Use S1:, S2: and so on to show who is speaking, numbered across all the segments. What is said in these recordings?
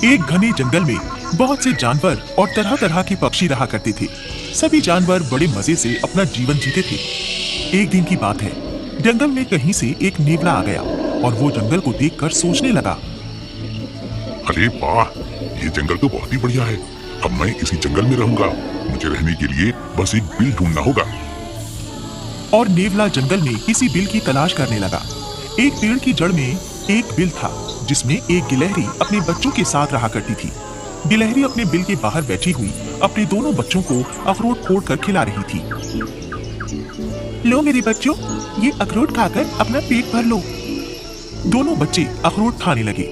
S1: एक घने जंगल में बहुत से जानवर और तरह तरह के पक्षी रहा करते थे। सभी जानवर बड़े मजे से अपना जीवन जीते थे। एक दिन की बात है, जंगल में कहीं से एक नेवला आ गया और वो जंगल को देखकर सोचने लगा,
S2: अरे वाह, ये जंगल तो बहुत ही बढ़िया है। अब मैं इसी जंगल में रहूंगा। मुझे रहने के लिए बस एक बिल ढूंढना होगा।
S1: और नेवला जंगल में किसी बिल की तलाश करने लगा। एक पेड़ की जड़ में एक बिल था जिसमें एक गिलहरी अपने बच्चों के साथ रहा करती थी। गिलहरी अपने बिल के बाहर बैठी हुई अपने दोनों बच्चों को अखरोट फोड़ कर खिला रही थी। लो मेरे बच्चों, ये अखरोट खाकर अपना पेट भर लो। दोनों बच्चे अखरोट खाने लगे।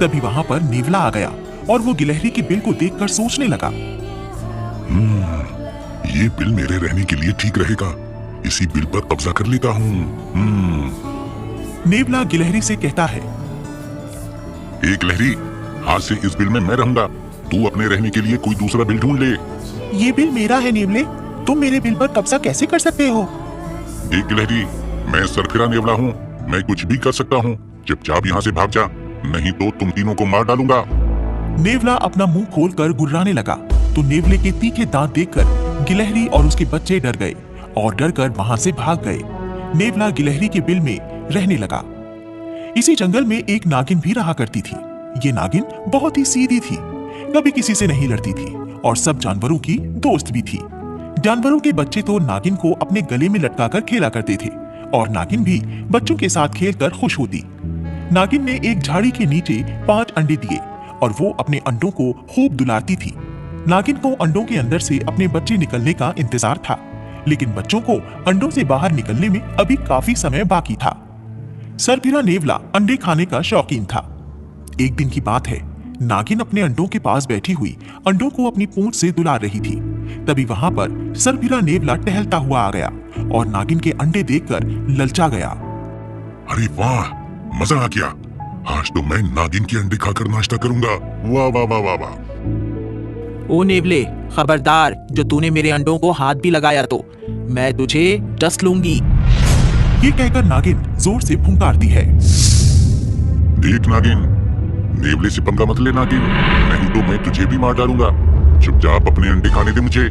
S1: तभी वहां पर नेवला आ गया और वो गिलहरी के बिल को देखकर सोचने लगा,
S2: ये बिल मेरे रहने के लिए ठीक रहेगा। इसी बिल पर कब्जा कर लेता हूँ।
S1: नेवला गिलहरी से कहता है,
S2: ए गिलहरी, आज से इस बिल में मैं रहूंगा। तू अपने रहने के लिए कोई दूसरा बिल ढूंढ ले।
S1: ये बिल मेरा है नेवले, तुम मेरे बिल पर कब्जा कैसे कर सकते हो?
S2: ए गिलहरी, मैं सरफिरा नेवला हूँ। मैं कुछ भी कर सकता हूँ। चुपचाप यहाँ से भाग जा, नहीं तो तुम तीनों को मार डालूंगा।
S1: नेवला अपना मुंह खोलकर गुर्राने लगा तो नेवले के तीखे दांत देखकर गिलहरी और उसके बच्चे डर गए और डर कर वहां से भाग गए। नेवला गिलहरी के बिल में रहने लगा। इसी जंगल में एक नागिन भी रहा करती थी। ये नागिन बहुत ही सीधी थी, कभी किसी से नहीं लड़ती थी और सब जानवरों की दोस्त भी थी। जानवरों के बच्चे तो नागिन को अपने गले में लटकाकर खेला करते थे और नागिन भी बच्चों के साथ खेलकर खुश होती। नागिन ने एक झाड़ी के नीचे 5 अंडे दिए और वो अपने अंडों को खूब दुलारती थी। नागिन को अंडों के अंदर से अपने बच्चे निकलने का इंतजार था, लेकिन बच्चों को अंडों से बाहर निकलने में अभी काफी समय बाकी था। सरफिरा नेवला अंडे खाने का शौकीन था। एक दिन की बात है, नागिन अपने अंडों के पास बैठी हुई अंडों को अपनी पूंछ से दुलार रही थी। तभी वहां पर सरफिरा नेवला टहलता हुआ आ गया और नागिन के अंडे देखकर ललचा गया।
S2: अरे वाह, मजा आ गया। आज तो मैं नागिन के अंडे खाकर नाश्ता करूंगा। वाह वाह वाह वाह वाह।
S3: ओ नेवले, खबरदार, जो तूने मेरे अंडों को हाथ भी लगाया तो मैं तुझे डस लूंगी।
S1: ये कहकर नागिन जोर से फुंकारती है।
S2: देख नागिन, नेवले से पंगा मत ले नागिन, नहीं तो मैं तुझे भी मार डालूंगा। चुपचाप अपने अंडे खाने दे मुझे।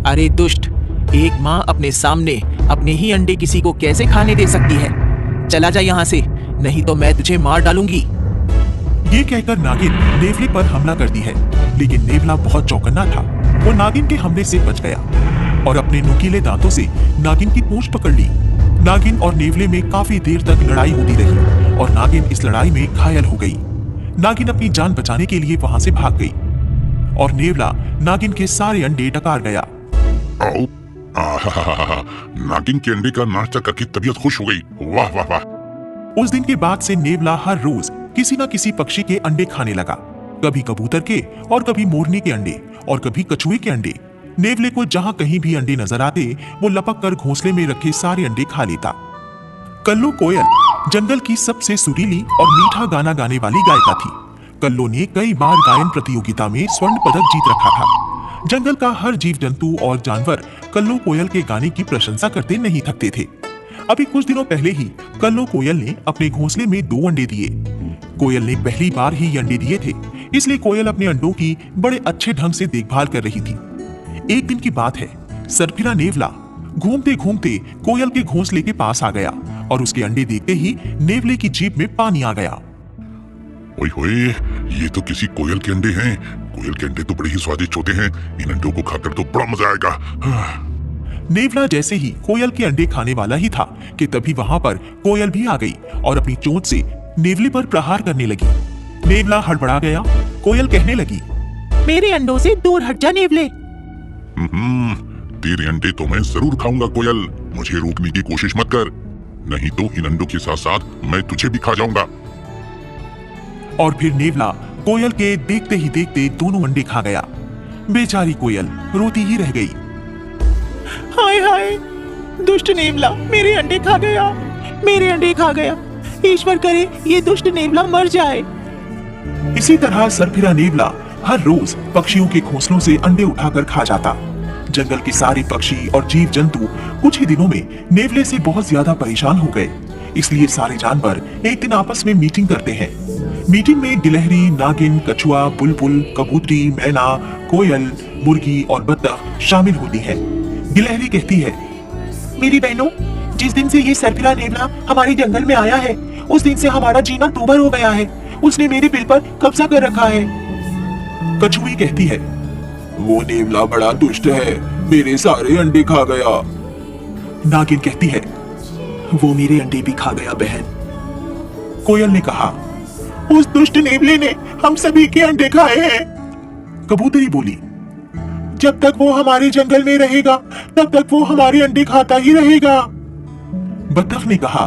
S3: अरे दुष्ट, एक माँ अपने सामने अपने ही अंडे किसी को कैसे खाने दे सकती है? चला जा यहाँ से, नहीं तो मैं तुझे मार डालूंगी।
S1: ये कहकर नागिन नेवले पर हमला करती है, लेकिन नेवला बहुत चौकन्ना था। वो नागिन के हमले से बच गया और अपने नुकीले दांतों से नागिन की पूंछ पकड़ ली। नागिन और नेवले में काफी देर तक लड़ाई होती रही और नागिन इस लड़ाई में घायल हो गई। नागिन अपनी जान बचाने के लिए वहां से भाग गई और नेवला नागिन के सारे अंडे डकार गया।
S2: आओ, नागिन के अंडे का नाश्ता करके तबीयत खुश हो गई। वाह वाह वाह।
S1: उस दिन के बाद से नेवला हर रोज किसी न किसी पक्षी के अंडे खाने लगा। कभी कबूतर के और कभी मोरनी के अंडे और कभी कछुए के अंडे। नेवले को जहां कहीं भी अंडे नजर आते वो लपक कर घोंसले में रखे सारे अंडे खा लेता। कल्लो कोयल जंगल की सबसे सुरीली और मीठा गाना गाने वाली गायिका थी। कल्लो ने कई बार गायन प्रतियोगिता में स्वर्ण पदक जीत रखा था। जंगल का हर जीव जंतु और जानवर कल्लो कोयल के गाने की प्रशंसा करते नहीं थकते थे। अभी कुछ दिनों पहले ही कल्लो कोयल ने अपने घोंसले में 2 अंडे दिए। कोयल ने पहली बार ही अंडे दिए थे, इसलिए कोयल अपने अंडों की बड़े अच्छे ढंग से देखभाल कर रही थी। एक दिन की बात है, सरफिरा नेवला घूमते घूमते कोयल के घोंसले के पास आ गया और उसके अंडे देखते ही नेवले की जीभ में पानी आ गया।
S2: ओए होए, ये तो किसी कोयल के अंडे हैं। कोयल के अंडे तो बड़े ही स्वादिष्ट होते हैं। इन अंडों को खाकर तो बड़ा मजा आएगा।
S1: नेवला जैसे ही कोयल के अंडे खाने वाला ही था कि तभी वहां पर कोयल भी आ गई और अपनी चोंच से नेवले पर प्रहार करने लगी। नेवला हड़बड़ा गया। कोयल कहने लगी,
S3: मेरे अंडों से दूर हट जा नेवले।
S2: तेरे अंडे तो मैं जरूर खाऊंगा कोयल। मुझे रोकने की कोशिश मत कर, नहीं तो इन अंडों के साथ साथ मैं तुझे भी खा जाऊंगा।
S1: और फिर नेवला कोयल के देखते ही देखते दोनों अंडे खा गया। बेचारी कोयल रोती ही रह गई।
S3: हाय हाय, दुष्ट नेवला मेरे अंडे खा गया, मेरे अंडे खा गया। ईश्वर करे ये दुष्ट नेवला मर जाए।
S1: इसी तरह सरफिरा नेवला हर रोज पक्षियों के घोंसलों से अंडे उठाकर खा जाता। जंगल के सारे पक्षी और जीव जंतु कुछ ही दिनों में नेवले से बहुत ज्यादा परेशान हो गए। इसलिए सारे जानवर एक दिन आपस में मीटिंग करते हैं। मीटिंग में गिलहरी, नागिन, कछुआ, बुलबुल, कबूतरी, मैना, कोयल, मुर्गी और बत्तख शामिल होती है। गिलहरी कहती है, मेरी बहनों, जिस दिन से ये सरफिरा नेवला हमारे जंगल में आया है, उस दिन से हमारा जीना दूभर हो गया है। उसने मेरे बिल पर कब्जा कर रखा है। कछुई कहती है, वो नेवला बड़ा दुष्ट है, मेरे सारे अंडे खा गया। नागिन कहती है, वो मेरे अंडे भी खा गया बहन। कोयल ने कहा, उस दुष्ट नेवले ने हम सभी के अंडे खाए हैं। कबूतरी बोली, जब तक वो हमारे जंगल में रहेगा तब तक वो हमारे अंडे खाता ही रहेगा। बत्तख ने कहा,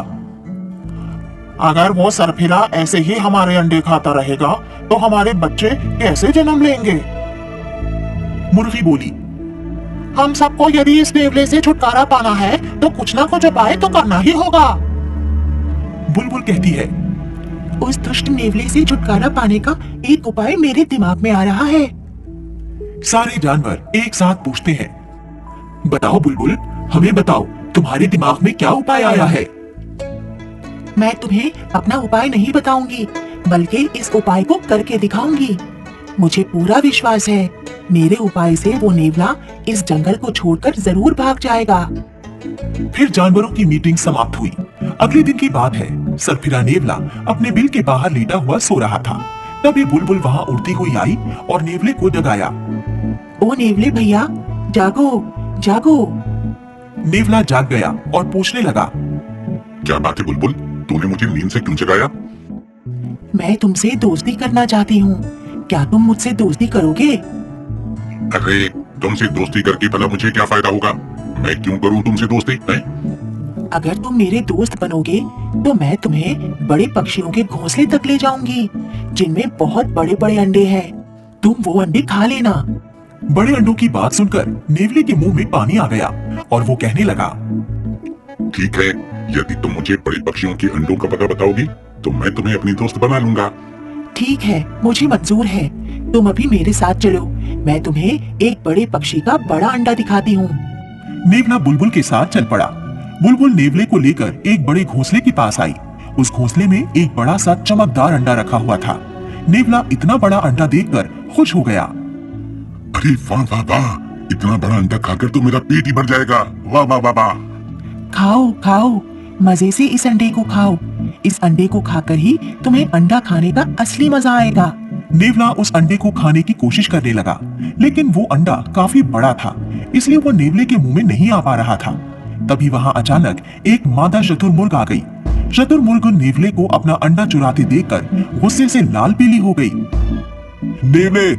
S1: अगर वो सरफिरा ऐसे ही हमारे अंडे खाता रहेगा तो हमारे बच्चे कैसे जन्म लेंगे? मुर्गी बोली, हम सबको यदि इस नेवले से छुटकारा पाना है तो कुछ ना कुछ उपाय तो करना ही होगा। बुलबुल कहती है, उस दुष्ट नेवले से छुटकारा पाने का एक उपाय मेरे दिमाग में आ रहा है। सारे जानवर एक साथ पूछते हैं, बताओ बुलबुल, हमें बताओ, तुम्हारे दिमाग में क्या उपाय आया है? मैं तुम्हें अपना उपाय नहीं बताऊंगी, बल्कि इस उपाय को करके दिखाऊंगी। मुझे पूरा विश्वास है, मेरे उपाय से वो नेवला इस जंगल को छोड़कर जरूर भाग जाएगा। फिर जानवरों की मीटिंग समाप्त हुई। अगले दिन की बात है, सरफिरा नेवला अपने बिल के बाहर लेटा हुआ सो रहा था। तभी बुलबुल वहां उड़ती हुई आई और नेवले को जगाया। ओ नेवले भैया, जागो जागो। नेवला जाग गया और पूछने लगा,
S2: क्या बात है बुलबुल, तूने मुझे नींद से क्यों जगाया?
S3: मैं तुमसे दोस्ती करना चाहती हूँ, क्या तुम मुझसे दोस्ती करोगे?
S2: अरे तुमसे दोस्ती करके भला मुझे क्या फायदा होगा? मैं क्यों करूं तुमसे दोस्ती?
S3: अगर तुम मेरे दोस्त बनोगे तो मैं तुम्हें बड़े पक्षियों के घोंसले तक ले जाऊंगी, जिनमें बहुत बड़े बड़े अंडे हैं। तुम वो अंडे खा लेना। बड़े अंडों की बात सुनकर नेवले के मुंह में पानी आ गया और वो कहने लगा,
S2: ठीक है, यदि तुम मुझे बड़े पक्षियों के अंडों का पता बताओगी तो मैं तुम्हें अपनी दोस्त बना लूंगा।
S3: ठीक है, मुझे मंजूर है, तुम अभी मेरे साथ चलो, मैं तुम्हें एक बड़े पक्षी का बड़ा अंडा दिखाती हूँ। नेवला बुलबुल के साथ चल पड़ा। बुलबुल नेवले को लेकर एक बड़े घोंसले के पास आई। उस घोंसले में एक बड़ा सा चमकदार अंडा रखा हुआ था। नेवला इतना बड़ा अंडा देखकर खुश हो गया।
S2: अरे वाह वाह वाह, इतना बड़ा अंडा खाकर तो मेरा पेट ही भर जाएगा। वाह वाह वाह वाह।
S3: खाओ खाओ, मजे से इस अंडे को खाओ। इस अंडे को खाकर ही तुम्हें अंडा खाने का असली मजा आएगा। नेवला उस अंडे को खाने की कोशिश करने लगा, लेकिन वो अंडा काफी बड़ा था, इसलिए वो नेवले के मुंह में नहीं आ पा रहा था। तभी वहां अचानक एक मादा शुतुरमुर्ग आ गई। शुतुरमुर्ग नेवले को अपना अंडा चुराते देखकर गुस्से से लाल पीली हो गई। नेवले,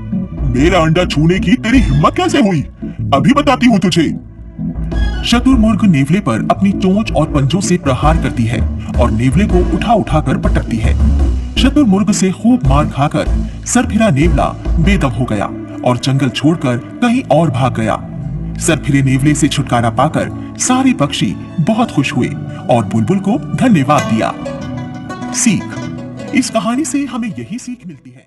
S3: मेरा अंडा छूने की तेरी हिम्मत कैसे हुई? अभी बताती हूँ तुझे। शुतुरमुर्ग नेवले पर अपनी चोंच और पंजों से प्रहार करती है और नेवले को उठा उठा कर पटकती है। शुतुरमुर्ग से खूब मार खाकर सरफिरा नेवला बेदम हो गया और जंगल छोड़कर कहीं और भाग गया। सरफिरे नेवले से छुटकारा पाकर सारे पक्षी बहुत खुश हुए और बुलबुल को धन्यवाद दिया। सीख, इस कहानी से हमें यही सीख मिलती है।